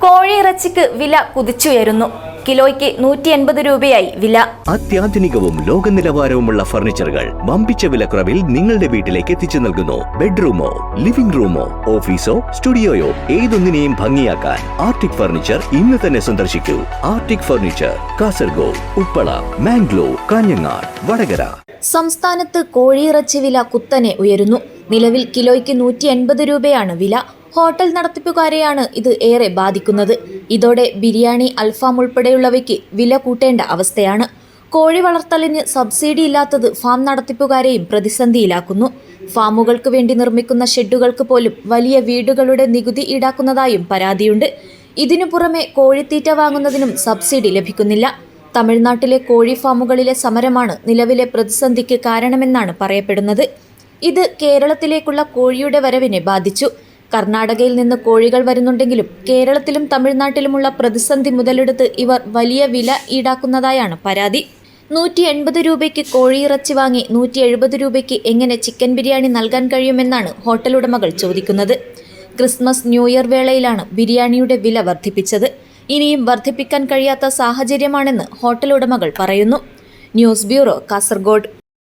കോഴിയിറച്ചിക്ക് വില കുതിച്ചുയരുന്നു. കിലോയ്ക്ക് 180 രൂപയായി വില. അത്യാധുനികവും ലോക നിലവാരവുമുള്ള ഫർണിച്ചറുകൾ വമ്പിച്ച വിലക്കുറവിൽ നിങ്ങളുടെ വീട്ടിലേക്ക് എത്തിച്ചു നൽകുന്നു. ബെഡ്റൂമോ, ലിവിംഗ് റൂമോ, ഓഫീസോ, സ്റ്റുഡിയോയോ ഏതൊന്നിനെയും ഭംഗിയാക്കാൻ ആർട്ടിക് ഫർണിച്ചർ ഇന്ന് തന്നെ സന്ദർശിക്കൂ. Arctic furniture, Kasaragod, Uppala, Mangalore, Kanhangad, Vadakara. സംസ്ഥാനത്ത് കോഴിയിറച്ചി വില കുത്തനെ ഉയരുന്നു. നിലവിൽ കിലോയ്ക്ക് 180 രൂപയാണ് വില. ഹോട്ടൽ നടത്തിപ്പുകാരെയാണ് ഇത് ഏറെ ബാധിക്കുന്നത്. ഇതോടെ ബിരിയാണി, അൽഫാം ഉൾപ്പെടെയുള്ളവയ്ക്ക് വില കൂട്ടേണ്ട അവസ്ഥയാണ്. കോഴി വളർത്തലിന് സബ്സിഡി ഇല്ലാത്തത് ഫാം നടത്തിപ്പുകാരെയും പ്രതിസന്ധിയിലാക്കുന്നു. ഫാമുകൾക്ക് വേണ്ടി നിർമ്മിക്കുന്ന ഷെഡുകൾക്ക് പോലും വലിയ വീടുകളുടെ നികുതി ഈടാക്കുന്നതായും പരാതിയുണ്ട്. ഇതിനു പുറമെ കോഴിത്തീറ്റ വാങ്ങുന്നതിനും സബ്സിഡി ലഭിക്കുന്നില്ല. തമിഴ്നാട്ടിലെ കോഴി ഫാമുകളിലെ സമരമാണ് നിലവിലെ പ്രതിസന്ധിക്ക് കാരണമെന്നാണ് പറയപ്പെടുന്നത്. ഇത് കേരളത്തിലേക്കുള്ള കോഴിയുടെ വരവിനെ ബാധിച്ചു. കർണാടകയിൽ നിന്ന് കോഴികൾ വരുന്നുണ്ടെങ്കിലും കേരളത്തിലും തമിഴ്നാട്ടിലുമുള്ള പ്രതിസന്ധി മുതലെടുത്ത് ഇവർ വലിയ വില ഈടാക്കുന്നതായാണ് പരാതി. 180 രൂപയ്ക്ക് കോഴിയിറച്ചി വാങ്ങി 170 രൂപയ്ക്ക് എങ്ങനെ ചിക്കൻ ബിരിയാണി നൽകാൻ കഴിയുമെന്നാണ് ഹോട്ടൽ ഉടമകൾ ചോദിക്കുന്നത്. ക്രിസ്മസ്, ന്യൂ ഇയർ വേളയിലാണ് ബിരിയാണിയുടെ വില വർദ്ധിപ്പിച്ചത്. ഇനിയും വർദ്ധിപ്പിക്കാൻ കഴിയാത്ത സാഹചര്യമാണെന്ന് ഹോട്ടൽ ഉടമകൾ പറയുന്നു. News bureau, Kasaragod.